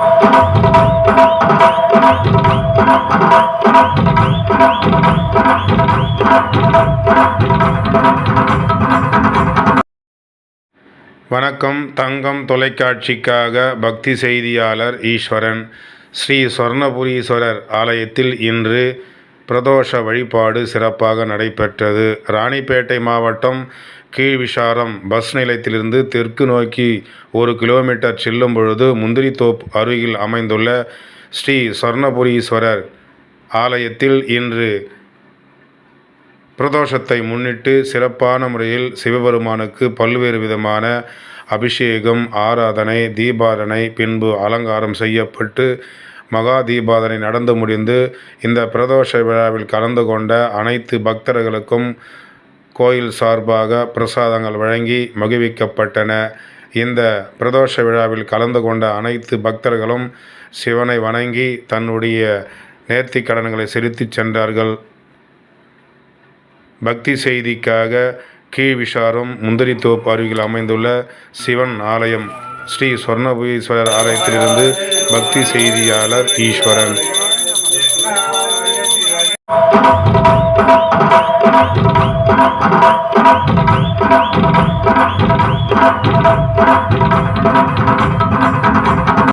வணக்கம். தங்கம் தொலைக்காட்சிக்காக பக்தி செய்தியாளர் ஈஸ்வரன். ஸ்ரீ சொர்ணபுரீஸ்வரர் ஆலயத்தில் இன்று பிரதோஷ வழிபாடு சிறப்பாக நடைபெற்றது. ராணிப்பேட்டை மாவட்டம் கீழ்விசாரம் பஸ் நிலையத்திலிருந்து தெற்கு நோக்கி 1 கிலோமீட்டர் செல்லும் பொழுது முந்திரித்தோப்பு அருகில் அமைந்துள்ள ஸ்ரீ சொர்ணபுரீஸ்வரர் ஆலயத்தில் இன்று பிரதோஷத்தை முன்னிட்டு சிறப்பான முறையில் சிவபெருமானுக்கு பல்வேறு விதமான அபிஷேகம், ஆராதனை, தீபாராதனை, பின்பு அலங்காரம் செய்யப்பட்டு மகா தீபாராதனை நடந்து முடிந்து இந்த பிரதோஷ விழாவில் கலந்து கொண்ட அனைத்து பக்தர்களுக்கும் கோயில் சார்பாக பிரசாதங்கள் வழங்கி மகிழ்விக்கப்பட்டன. இந்த பிரதோஷ விழாவில் கலந்து கொண்ட அனைத்து பக்தர்களும் சிவனை வணங்கி தன்னுடைய நேர்த்திக் கடன்களை செலுத்தி சென்றார்கள். பக்தி செய்திக்காக கீழ்விசாரம் முந்திரித்தோப்பு அருகில் அமைந்துள்ள சிவன் ஆலயம் ஸ்ரீ சொர்ணபுரீஸ்வரர் ஆலயத்திலிருந்து பக்தி செய்தியாளர் ஈஸ்வரன்.